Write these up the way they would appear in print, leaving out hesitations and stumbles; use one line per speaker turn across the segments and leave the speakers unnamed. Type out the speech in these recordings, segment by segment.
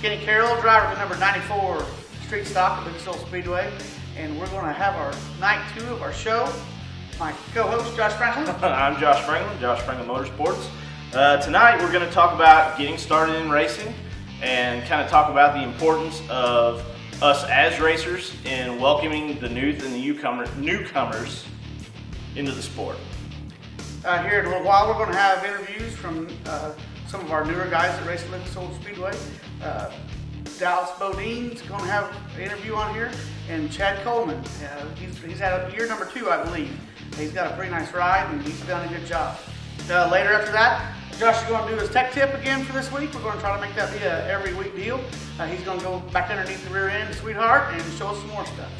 Kenny Carroll, driver to number 94 Street Stock at Lucas Speedway, and we're going to have our night 2 of our show. My co-host, Josh Franklin.
I'm Josh Franklin, Josh Franklin Motorsports. Tonight we're going to talk about getting started in racing and kind of talk about the importance of us as racers in welcoming the youth and the newcomers into the sport.
Here in a little while we're going to have interviews from some of our newer guys that race at Lucas Speedway. Dallas Bodine's going to have an interview on here, and Chad Coleman. He's had year number 2, I believe. He's got a pretty nice ride, and he's done a good job. Later after that, Josh is going to do his tech tip again for this week. We're going to try to make that be a every week deal. He's going to go back underneath the rear end, sweetheart, and show us some more stuff.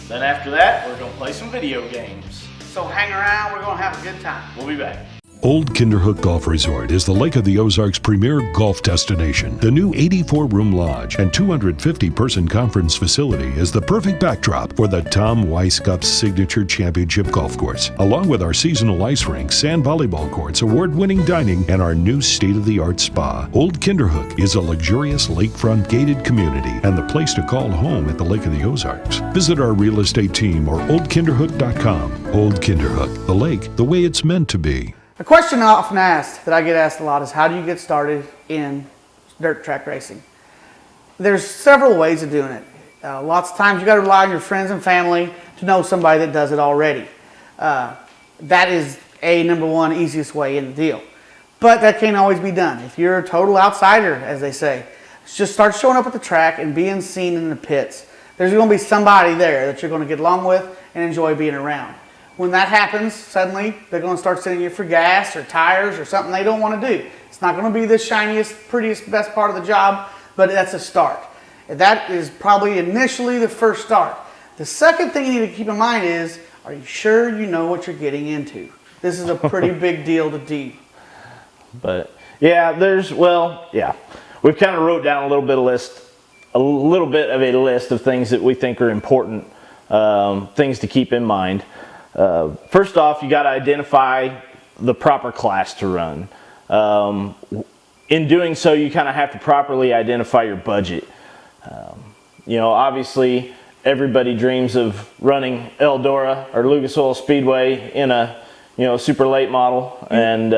Then after that, we're going to play some video games.
So hang around, we're going to have a good time.
We'll be back.
Old Kinderhook Golf Resort is the Lake of the Ozarks' premier golf destination. The new 84-room lodge and 250-person conference facility is the perfect backdrop for the Tom Weiss Cup Signature Championship Golf Course, along with our seasonal ice rink, sand volleyball courts, award-winning dining, and our new state-of-the-art spa. Old Kinderhook is a luxurious lakefront gated community and the place to call home at the Lake of the Ozarks. Visit our real estate team or oldkinderhook.com. Old Kinderhook, the lake the way it's meant to be.
A question often asked, that I get asked a lot, is how do you get started in dirt track racing? There's several ways of doing it. Lots of times you got to rely on your friends and family to know somebody that does it already. That is number one easiest way in the deal. But that can't always be done. If you're a total outsider, as they say, just start showing up at the track and being seen in the pits. There's going to be somebody there that you're going to get along with and enjoy being around. When that happens, suddenly they're going to start sending you for gas or tires or something they don't want to do. It's not going to be the shiniest, prettiest, best part of the job, but that's a start. That is probably initially the first start. The second thing you need to keep in mind is, are you sure you know what you're getting into? This is a pretty big deal to do.
But yeah, we've kind of wrote down a little bit of a list of things that we think are important, things to keep in mind. First off, you got to identify the proper class to run. In doing so, you kind of have to properly identify your budget. Obviously, everybody dreams of running Eldora or Lucas Oil Speedway in a, super late model, and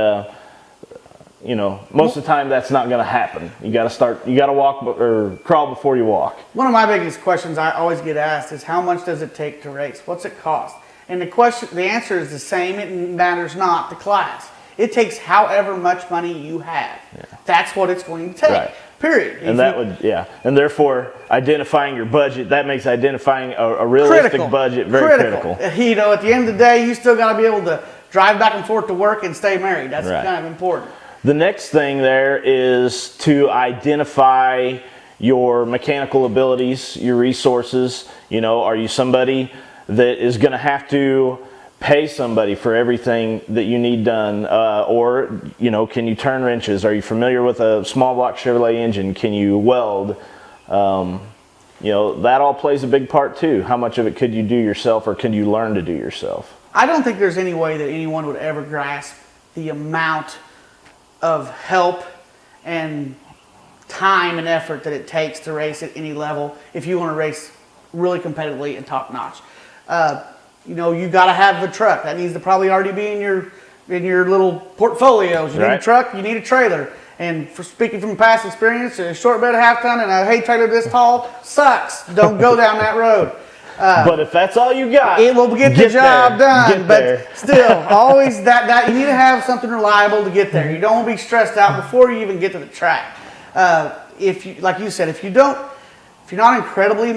most of the time that's not going to happen. You got to walk or crawl before you walk.
One of my biggest questions I always get asked is, how much does it take to race? What's it cost? And the answer is the same. It matters not the class. It takes however much money you have. Yeah. That's what it's going to take. Right. Period.
And and therefore identifying your budget, that makes identifying a realistic budget very critical.
At the end of the day, you still got to be able to drive back and forth to work and stay married. That's kind of important.
The next thing there is to identify your mechanical abilities, your resources. Are you somebody that is going to have to pay somebody for everything that you need done, or can you turn wrenches? Are you familiar with a small block Chevrolet engine? Can you weld? That all plays a big part too. How much of it could you do yourself, or can you learn to do yourself?
I don't think there's any way that anyone would ever grasp the amount of help and time and effort that it takes to race at any level if you want to race really competitively and top notch. You got to have the truck. That needs to probably already be in your little portfolios. You need a truck, you need a trailer. And for speaking from past experience, a short bed of half ton and a hay trailer this tall sucks. Don't go down that road.
But if that's all you got,
it will get the job done. But still, always that you need to have something reliable to get there. You don't want to be stressed out before you even get to the track. If you, like you said, if you're not incredibly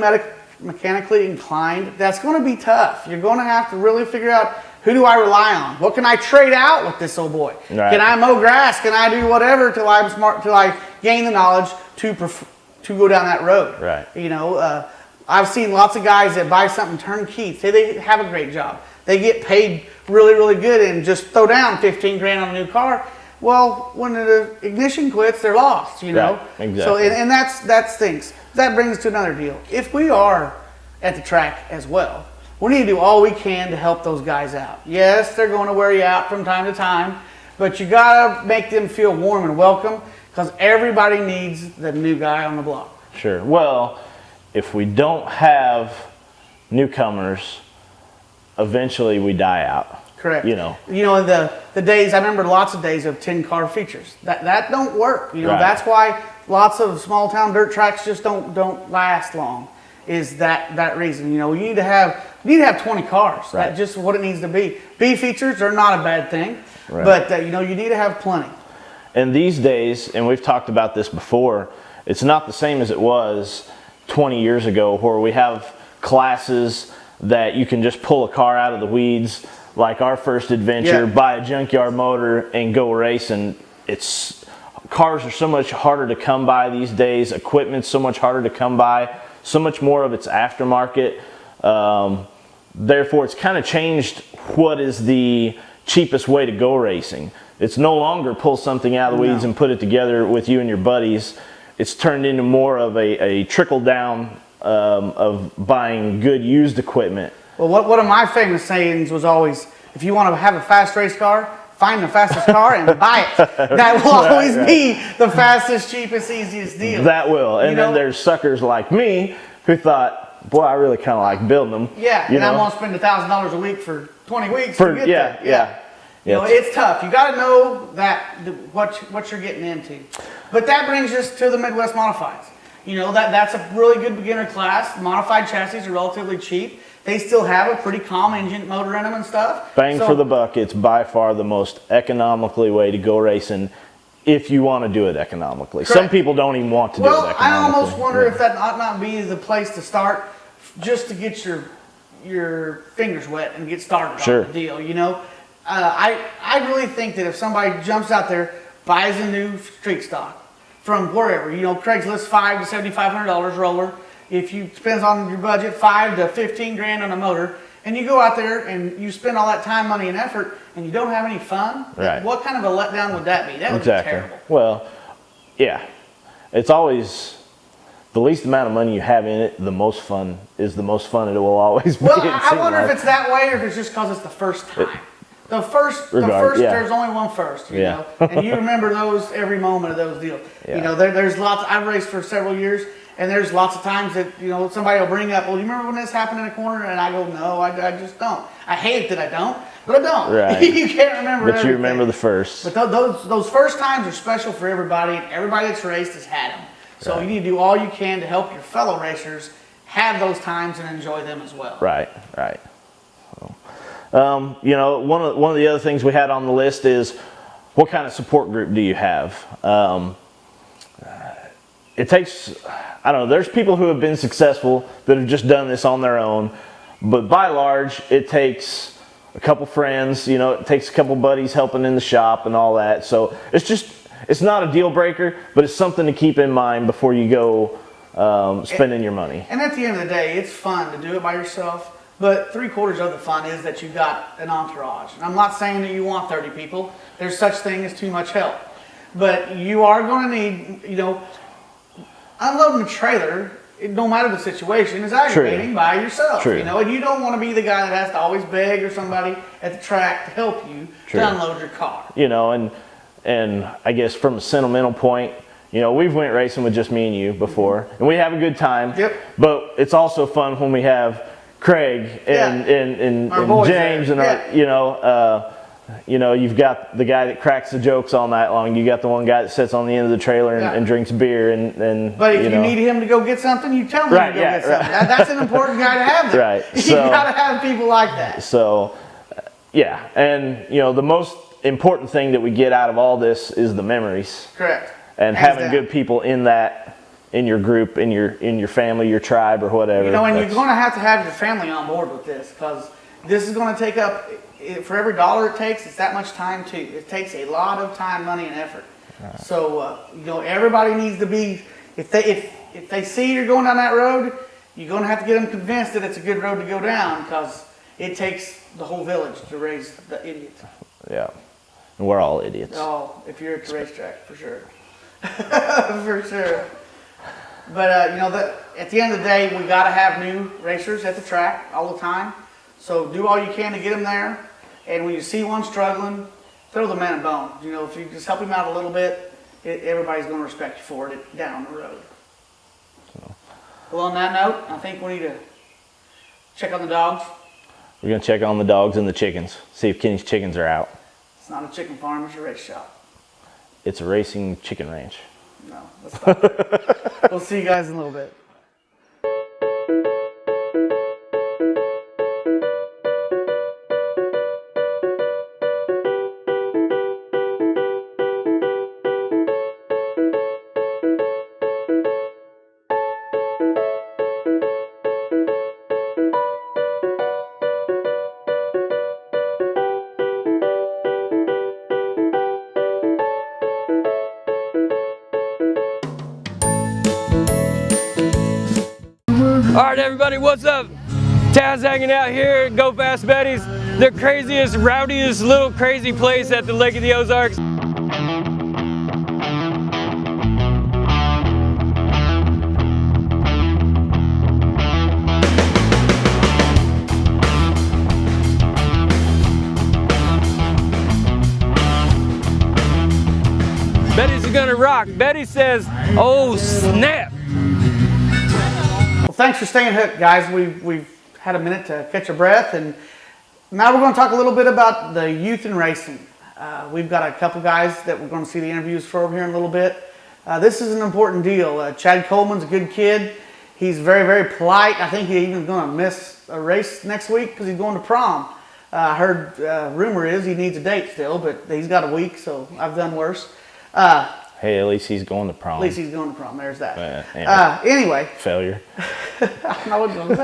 mechanically inclined, that's going to be tough. You're going to have to really figure out, who do I rely on? What can I trade out with this old boy? Right. Can I mow grass? Can I do whatever till I'm smart, till I gain the knowledge to go down that road?
Right.
I've seen lots of guys that buy something turnkey, say they have a great job. They get paid really, really good and just throw down 15 grand on a new car. Well, when the ignition quits, they're lost,
Right. Exactly.
So, and that stinks. That brings us to another deal. If we are at the track as well, we need to do all we can to help those guys out. Yes, they're going to wear you out from time to time, but you got to make them feel warm and welcome, because everybody needs the new guy on the block.
Sure. Well, if we don't have newcomers, eventually we die out.
Correct.
You know.
The days, I remember lots of days of 10-car features. That don't work.
Right.
That's why lots of small town dirt tracks just don't last long. Is that reason? You need to have 20 cars.
Right.
That's just what it needs to be. B features are not a bad thing,
right.
but you need to have plenty.
And these days, and we've talked about this before, it's not the same as it was 20 years ago, where we have classes that you can just pull a car out of the weeds, like our first adventure, buy a junkyard motor and go racing. Cars are so much harder to come by these days. Equipment's so much harder to come by. So much more of it's aftermarket. Therefore, it's kind of changed what is the cheapest way to go racing. It's no longer pull something out of the weeds and put it together with you and your buddies. It's turned into more of a trickle down of buying good used equipment.
Well, one of my famous sayings was always, if you want to have a fast race car, find the fastest car and buy it. That will always be the fastest, cheapest, easiest deal.
That will. And then there's suckers like me who thought, boy, I really kind of like building them.
Yeah, I'm going to spend $1,000 a week for 20 weeks to get there.
Yeah.
It's tough. You got to know what you're getting into. But that brings us to the Midwest Modifieds. That's a really good beginner class. Modified chassis are relatively cheap. They still have a pretty calm engine motor in them and stuff.
Bang for the buck, it's by far the most economically way to go racing if you want to do it economically.
Correct.
Some people don't even want to do it economically.
I almost wonder if that ought not be the place to start, just to get your fingers wet and get started on the deal. I really think that if somebody jumps out there, buys a new street stock from wherever, Craigslist, $500 to $7,500 roller. If you depends on your budget, $5 to $15,000 on a motor, and you go out there and you spend all that time, money, and effort, and you don't have any fun,
right.
What kind of a letdown would that be? That would be terrible.
Well, yeah, it's always the least amount of money you have in it, the most fun is the most fun it will always be.
Well, I wonder if it's that way or if it's just because it's the first time. The first, there's only one first, you know, and you remember those every moment of those deals.
Yeah.
There's lots. I've raced for several years, and there's lots of times that somebody will bring up, well, you remember when this happened in a corner? And I go, no, I just don't. I hate it that I don't, but I don't.
Right.
You can't remember.
But
everything.
you remember the first.
But those first times are special for everybody, and everybody that's raced has had them. So you need to do all you can to help your fellow racers have those times and enjoy them as well.
Right. One of the other things we had on the list is, what kind of support group do you have? It takes, there's people who have been successful that have just done this on their own, but by large, it takes a couple friends, it takes a couple buddies helping in the shop and all that. So it's not a deal breaker, but it's something to keep in mind before you go spending your money.
And at the end of the day, it's fun to do it by yourself. But 3/4 of the fun is that you got an entourage. And I'm not saying that you want 30 people. There's such thing as too much help. But you are going to need, unloading a trailer, no matter the situation, is aggravating by yourself.
True.
And you don't want to be the guy that has to always beg or somebody at the track to help you to unload your car.
And I guess from a sentimental point, we've went racing with just me and you before, and we have a good time.
Yep.
But it's also fun when we have Craig and James and you've got the guy that cracks the jokes all night long. You got the one guy that sits on the end of the trailer and drinks beer and
but if you need him to go get something, you tell him to go get something. That's an important guy to have there.
Right.
You got to have people like that.
So and the most important thing that we get out of all this is the memories.
Correct.
And having good people in your group, in your family, your tribe, or whatever.
And you're going to have your family on board with this, because this is going to take up, for every dollar it takes, it's that much time too. It takes a lot of time, money, and effort. Right. So everybody needs to be, if they see you're going down that road, you're going to have to get them convinced that it's a good road to go down, because it takes the whole village to raise the idiots.
Yeah, and we're all idiots.
Oh, if you're at the racetrack, for sure. For sure. But at the end of the day, we got to have new racers at the track all the time. So do all you can to get them there. And when you see one struggling, throw the man a bone. If you just help him out a little bit, everybody's going to respect you for it down the road. Well, on that note, I think we need to check on the dogs.
We're going to check on the dogs and the chickens, see if Kenny's chickens are out.
It's not a chicken farm, it's a race shop.
It's a racing chicken ranch.
No, let's stop it. We'll see you guys in a little bit.
Alright everybody, what's up? Taz hanging out here at Go Fast Betty's, the craziest, rowdiest little crazy place at the Lake of the Ozarks. Betty's is gonna rock. Betty says, oh snap.
Well, thanks for staying hooked, guys. We've had a minute to catch our breath, and now we're going to talk a little bit about the youth in racing. We've got a couple guys that we're going to see the interviews for over here in a little bit. This is an important deal. Chad Coleman's a good kid. He's very, very polite. I think he's even going to miss a race next week because he's going to prom. I heard, rumor is he needs a date still, but he's got a week, so I've done worse.
Hey, at least he's going to prom.
At least he's going to prom. There's that.
Yeah.
Anyway.
Failure.
I wasn't going to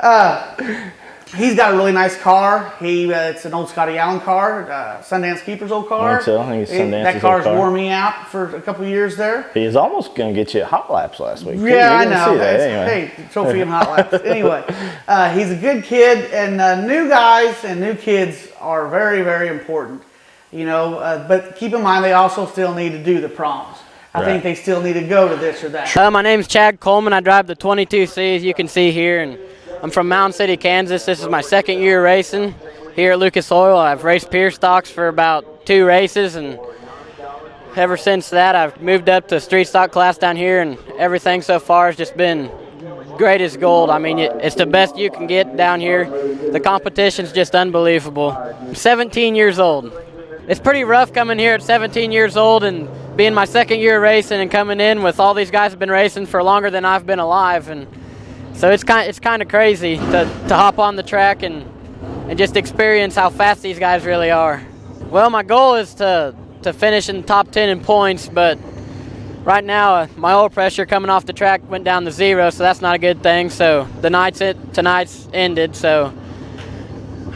say. He's got a really nice car. It's an old Scotty Allen car, Sundance Keeper's old car.
I think it's Sundance's
that car's
old car.
wore me out for a couple of years there.
He was almost going to get you at Hot Laps last week.
Yeah, I know.
See that, anyway.
Hey, trophy and hot laps. Anyway, he's a good kid, and new guys and new kids are very, very important. You know, but keep in mind they also still need to do the proms. I think they still need to go to this or that.
My name's Chad Coleman. I drive the 22C, as you can see here, and I'm from Mountain City, Kansas. This is my second year racing here at Lucas Oil. I've raced Pier Stocks for about 2 races, and ever since that I've moved up to street stock class down here, and everything so far has just been great as gold. I mean, it's the best you can get down here. The competition's just unbelievable. I'm 17 years old. It's pretty rough coming here at 17 years old and being my second year racing and coming in with all these guys have been racing for longer than I've been alive, and so it's kind of crazy to hop on the track and just experience how fast these guys really are. Well, my goal is to finish in the top 10 in points, but right now my oil pressure coming off the track went down to 0, so that's not a good thing. So tonight's ended. So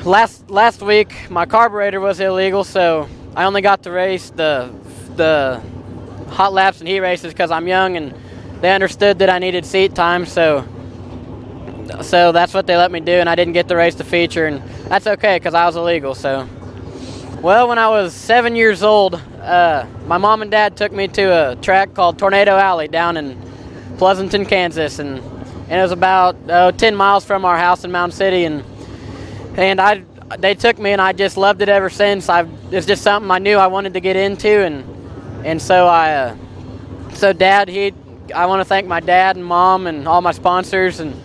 last week my carburetor was illegal, so I only got to race the hot laps and heat races because I'm young, and they understood that I needed seat time, so that's what they let me do, and I didn't get to race the feature, and that's okay because I was illegal. So, well, when I was 7 years old, my mom and dad took me to a track called Tornado Alley down in Pleasanton, Kansas, and it was about 10 miles from our house in Mountain City, and they took me, and I just loved it ever since. It's just something I knew I wanted to get into, and so I want to thank my dad and mom and all my sponsors, and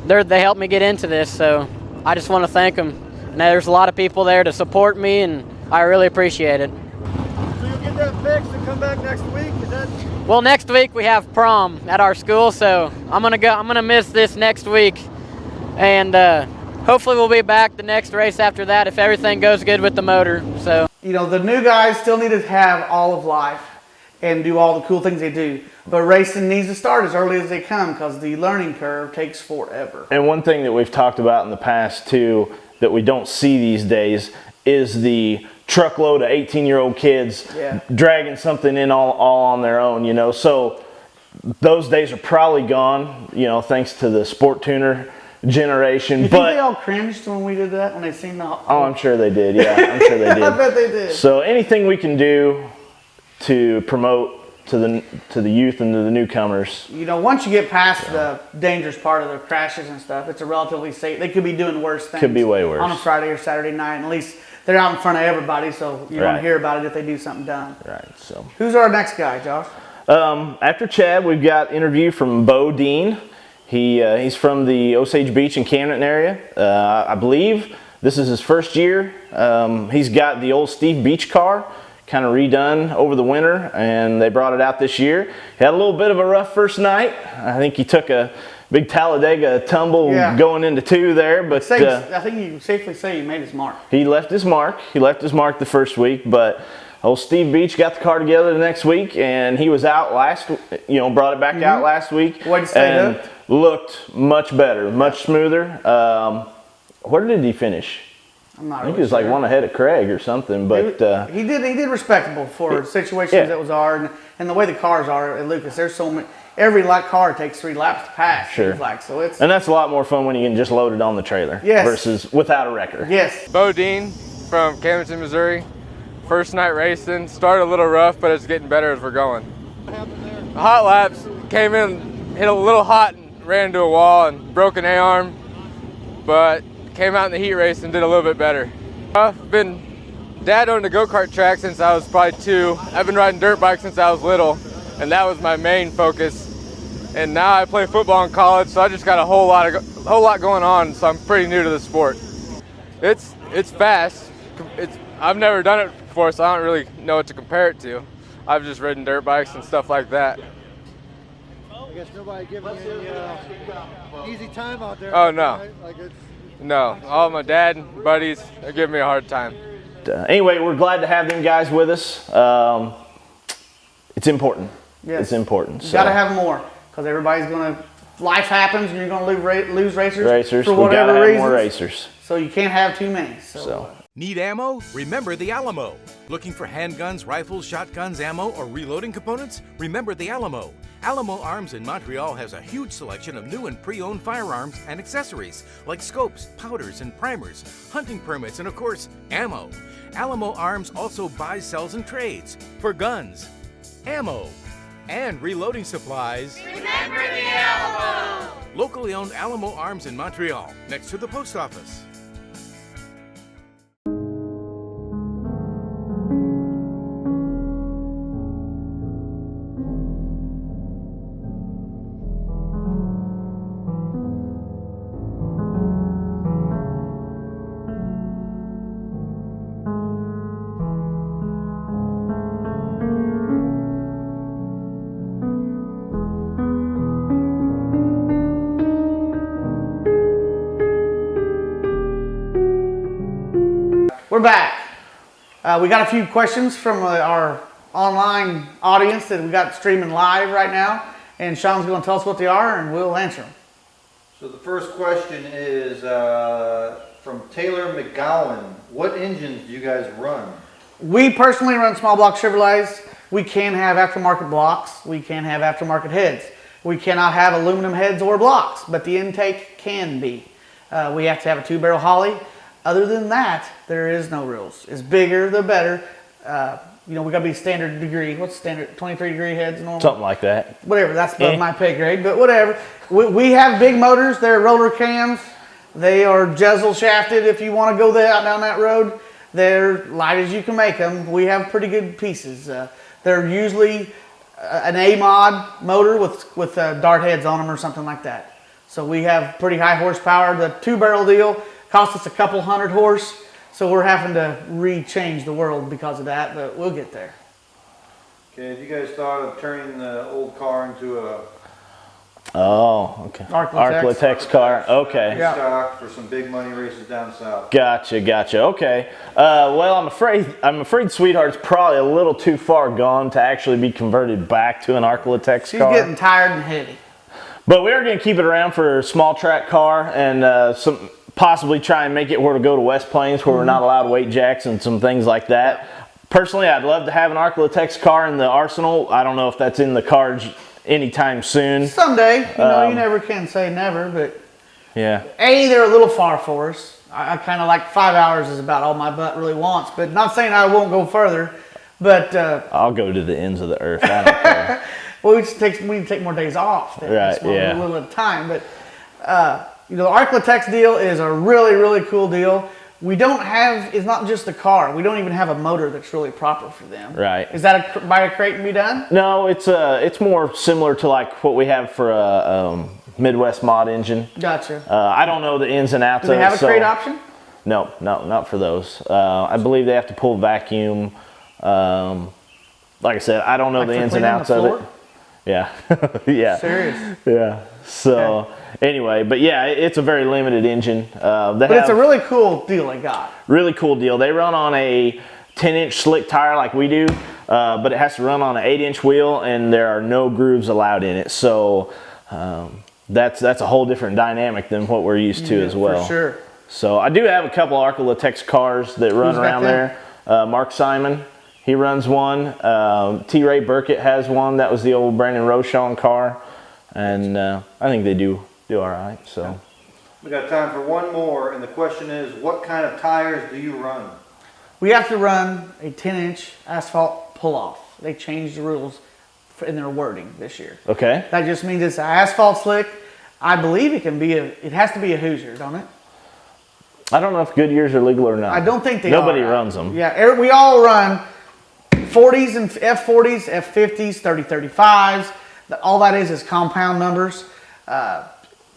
they helped me get into this. So I just want to thank them. And there's a lot of people there to support me, and I really appreciate it.
So you'll get that fixed and come back next week? Is that?
Well, next week we have prom at our school, so I'm gonna miss this next week, and hopefully we'll be back the next race after that if everything goes good with the motor. So,
you know, the new guys still need to have all of life and do all the cool things they do. But racing needs to start as early as they come because the learning curve takes forever.
And one thing that we've talked about in the past too that we don't see these days is the truckload of 18-year-old kids dragging something in all on their own, you know. So those days are probably gone, you know, thanks to the sport tuner generation.
You think they all cringed when we did that, when they seen the...
Oh, I'm sure they did, yeah. I'm sure they did.
I bet they did.
So anything we can do to promote to the youth and to the newcomers.
You know, once you get past the dangerous part of the crashes and stuff, it's a relatively safe... They could be doing worse things.
Could be way worse.
On a Friday or Saturday night. And at least they're out in front of everybody, so you want to hear about it if they do something dumb.
Right, so...
Who's our next guy, Josh?
After Chad, we've got interview from Bo Dean. He's from the Osage Beach and Camden area. I believe this is his first year. He's got the old Steve Beach car, kind of redone over the winter, and they brought it out this year. He had a little bit of a rough first night. I think he took a big Talladega tumble going into 2 there, but
I think you can safely say he made his mark.
He left his mark. He left his mark the first week, but old Steve Beach got the car together the next week, and he was out brought it back out last week, and looked much better, much smoother. Where did he finish?
I'm not
I think he was like 1 ahead of Craig or something, but
he did respectable for situations that was hard, and the way the cars are at Lucas. There's so many. Every car takes 3 laps to pass.
Sure.
So it's,
and that's a lot more fun when you can just load it on the trailer versus without a wrecker.
Yes.
Bo Dean from Camden, Missouri. First night racing. Started a little rough, but it's getting better as we're going. Hot laps. Came in, hit a little hot, and ran into a wall and broke an A-arm, but came out in the heat race and did a little bit better. Dad owned a go-kart track since I was probably 2. I've been riding dirt bikes since I was little, and that was my main focus. And now I play football in college, so I just got a whole lot going on. So I'm pretty new to the sport. It's fast. I've never done it before, so I don't really know what to compare it to. I've just ridden dirt bikes and stuff like that.
I guess nobody giving you any easy time out there.
Oh no.
Right?
No, all my dad and buddies are giving me a hard time.
Anyway, we're glad to have them guys with us. It's important.
Yes.
It's important.
You got to have more, because everybody's going to. Life happens, and you're going to lose racers. For
we got to
whatever
have
reasons.
more racers.
So you can't have too many.
So.
Need ammo? Remember the Alamo. Looking for handguns, rifles, shotguns, ammo, or reloading components? Remember the Alamo. Alamo Arms in Montreal has a huge selection of new and pre-owned firearms and accessories like scopes, powders, and primers, hunting permits, and of course, ammo. Alamo Arms also buys, sells, and trades for guns, ammo, and reloading supplies.
Remember the Alamo!
Locally owned Alamo Arms in Montreal, next to the post office.
We're back. We got a few questions from our online audience that we got streaming live right now, and Sean's going to tell us what they are, and we'll answer them.
So the first question is from Taylor McGowan. What engines do you guys run?
We personally run small block Chevrolets. We can have aftermarket blocks. We can have aftermarket heads. We cannot have aluminum heads or blocks, but the intake can be. We have to have a 2-barrel Holly. Other than that, there is no rules. It's bigger, the better. We got to be standard degree. What's standard? 23 degree heads normal?
Something like that.
Whatever. That's above my pay grade, but whatever. We have big motors. They're roller cams. They are Jezel shafted if you want to go down that road. They're light as you can make them. We have pretty good pieces. They're usually an A-mod motor with dart heads on them or something like that. So we have pretty high horsepower. The 2-barrel deal cost us a couple hundred horse, so we're having to re-change the world because of that, but we'll get there.
Okay, have you guys thought of turning the old car into a
Oh, okay.
Arclitex
car. Okay.
Yeah.
stock for some big money races down south?
Gotcha. Okay. Well, I'm afraid Sweetheart's probably a little too far gone to actually be converted back to an Arclitex
She's
car.
getting tired and heavy.
But we are going to keep it around for a small track car and possibly try and make it where to go to West Plains where we're not allowed weight jacks and some things like that. Personally, I'd love to have an Arclitex car in the arsenal. I don't know if that's in the cards anytime soon.
Someday, you never can say never, but
yeah.
they're a little far for us. I kind of like 5 hours is about all my butt really wants, but not saying I won't go further, but
I'll go to the ends of the earth. I don't care.
Well, we need to take more days off.
Right, yeah.
A little at a time, but the Arclitex deal is a really, really cool deal. We don't have, it's not just the car. We don't even have a motor that's really proper for them.
Right.
Is that by a crate and be done?
No, it's more similar to like what we have for Midwest mod engine.
Gotcha.
I don't know the ins and outs
Do
of
they
it.
have a crate option?
No, not for those. I believe they have to pull vacuum. Like I said, I don't know the ins and outs of it. Yeah, yeah.
Serious?
Yeah. So anyway, but yeah, it's a very limited engine.
But it's a really cool deal they got.
Really cool deal. They run on a 10-inch slick tire like we do, but it has to run on an 8-inch wheel, and there are no grooves allowed in it. So that's a whole different dynamic than what we're used to as well.
For sure.
So I do have a couple Arcolatex cars that run around there. Mark Simon, he runs one. T. Ray Burkett has one. That was the old Brandon Rochon car, and I think they do all right. So
We got time for one more, and the question is, what kind of tires do you run?
We have to run a 10-inch asphalt pull-off. They changed the rules in their wording this year.
okay.
That just means it's an asphalt slick. I believe it has to be a Hoosier, don't it?
I don't know if Goodyears are legal or not.
I don't think they
Nobody
are.
runs them.
Yeah, we all run 40s and F40s, F50s, 3035s. All that is compound numbers.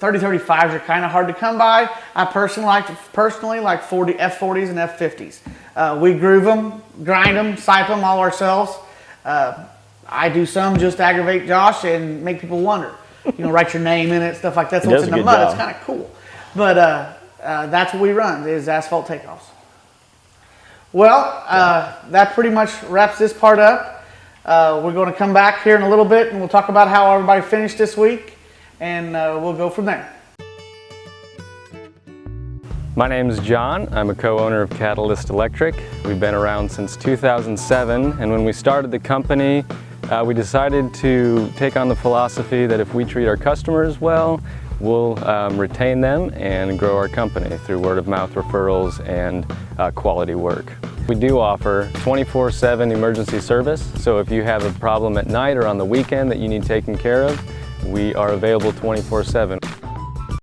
3035s are kind of hard to come by. I personally like F40s and F50s. We groove them, grind them, sipe them all ourselves. I do some just to aggravate Josh and make people wonder. Write your name in it, stuff like that. So it's in the mud. It's kind of cool. But that's what we run, is asphalt takeoffs. Well, that pretty much wraps this part up. We're going to come back here in a little bit and we'll talk about how everybody finished this week, and we'll go from there.
My name is John. I'm a co-owner of Catalyst Electric. We've been around since 2007, and when we started the company, we decided to take on the philosophy that if we treat our customers well, we'll retain them and grow our company through word-of-mouth referrals and quality work. We do offer 24/7 emergency service, so if you have a problem at night or on the weekend that you need taken care of, we are available 24/7.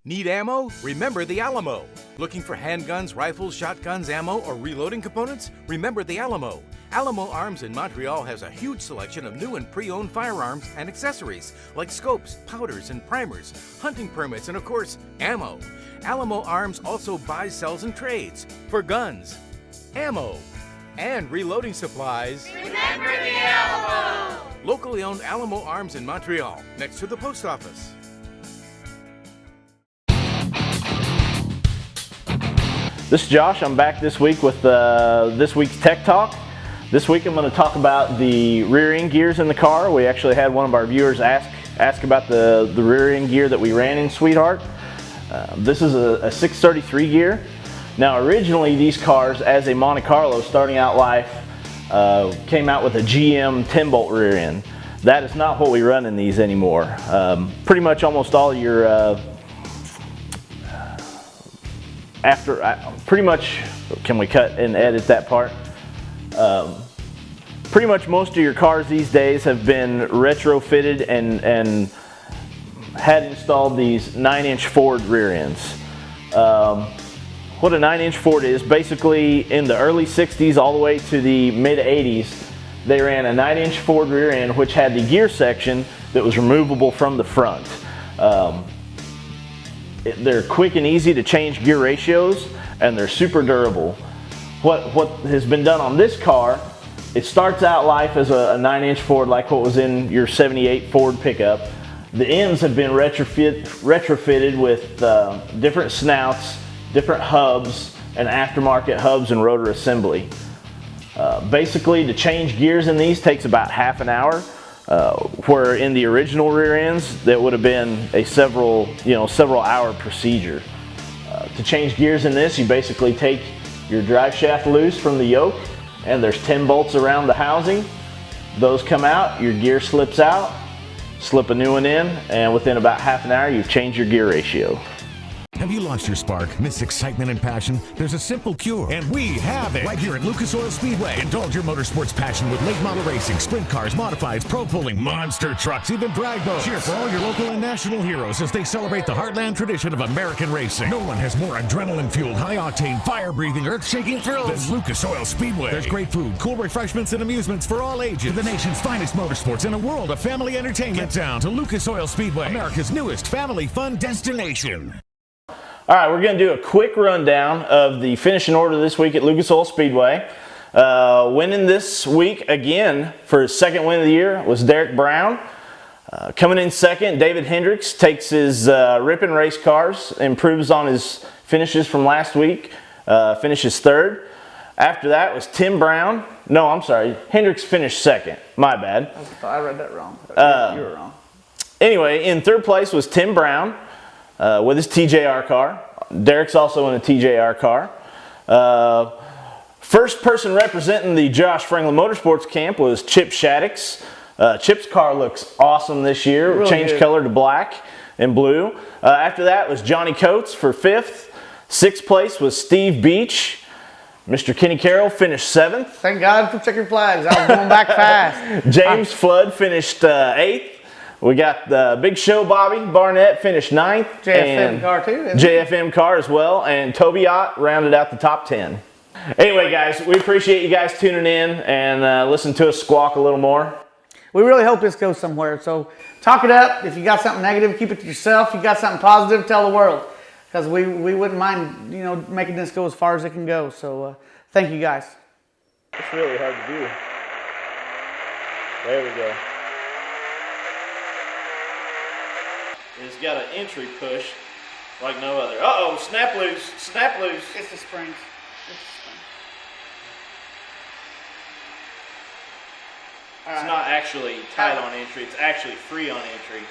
Need ammo? Remember the Alamo. Looking for handguns, rifles, shotguns, ammo, or reloading components? Remember the Alamo. Alamo Arms in Montreal has a huge selection of new and pre-owned firearms and accessories like scopes, powders, and primers, hunting permits, and of course, ammo. Alamo Arms also buys, sells, and trades for guns, ammo, and reloading supplies.
Remember the Alamo!
Locally owned Alamo Arms in Montreal, next to the post office.
This is Josh. I'm back this week with this week's Tech Talk. This week I'm going to talk about the rear end gears in the car. We actually had one of our viewers ask about the rear end gear that we ran in Sweetheart. This is a 633 gear. Now originally these cars, as a Monte Carlo starting out life, came out with a GM 10-bolt rear end. That is not what we run in these anymore. Pretty much almost all your pretty much, can we cut and edit that part? Pretty much most of your cars these days have been retrofitted and had installed these 9-inch Ford rear ends. What a 9-inch Ford is, basically in the early 60s all the way to the mid 80s, they ran a 9-inch Ford rear end which had the gear section that was removable from the front. They're quick and easy to change gear ratios, and they're super durable. What has been done on this car, it starts out life as a 9-inch Ford like what was in your 78 Ford pickup. The ends have been retrofitted with different snouts, different hubs, and aftermarket hubs and rotor assembly. Basically, to change gears in these takes about half an hour. Where in the original rear ends that would have been a several hour procedure. To change gears in this, you basically take your drive shaft loose from the yoke, and there's 10 bolts around the housing. Those come out, your gear slips out, slip a new one in, and within about half an hour you've changed your gear ratio.
Have you lost your spark, missed excitement and passion? There's a simple cure, and we have it right here at Lucas Oil Speedway. Indulge your motorsports passion with late model racing, sprint cars, modifieds, pro pulling, monster trucks, even brag boats. Cheer for all your local and national heroes as they celebrate the heartland tradition of American racing. No one has more adrenaline-fueled, high-octane, fire-breathing, earth-shaking thrills than Lucas Oil Speedway. There's great food, cool refreshments, and amusements for all ages. The nation's finest motorsports in a world of family entertainment. Get down to Lucas Oil Speedway, America's newest family fun destination.
All right, we're going to do a quick rundown of the finishing order this week at Lucas Oil Speedway. Winning this week again for his second win of the year was Derek Brown. Coming in second, David Hendricks takes his ripping race cars, improves on his finishes from last week, finishes third. After that was Tim Brown. No, I'm sorry, Hendricks finished second. My bad.
I read that wrong. You were wrong.
Anyway, in third place was Tim Brown with his TJR car. Derek's also in a TJR car. First person representing the Josh Franklin Motorsports camp was Chip Shaddix. Chip's car looks awesome this year.
Really
Changed
good.
color to black and blue. After that was Johnny Coates for fifth. Sixth place was Steve Beach. Mr. Kenny Carroll finished seventh.
Thank God for checkered flags. I was going back fast.
James Flood finished eighth. We got the Big Show Bobby Barnett finished ninth.
JFM car too, isn't it?
JFM car as well. And Toby Ott rounded out the top 10. Anyway, guys, we appreciate you guys tuning in and listen to us squawk a little more.
We really hope this goes somewhere. So talk it up. If you got something negative, keep it to yourself. If you got something positive, tell the world. Because we wouldn't mind, making this go as far as it can go. So thank you guys.
It's really hard to do. There we go. It's got an entry push like no other. Uh-oh, snap loose, snap loose.
It's the springs. It's the springs.
It's not actually tight on entry, it's actually free on entry.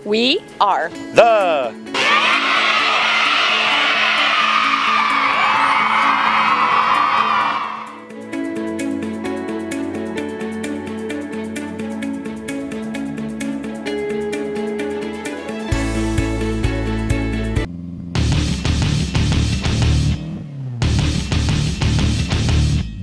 We are
the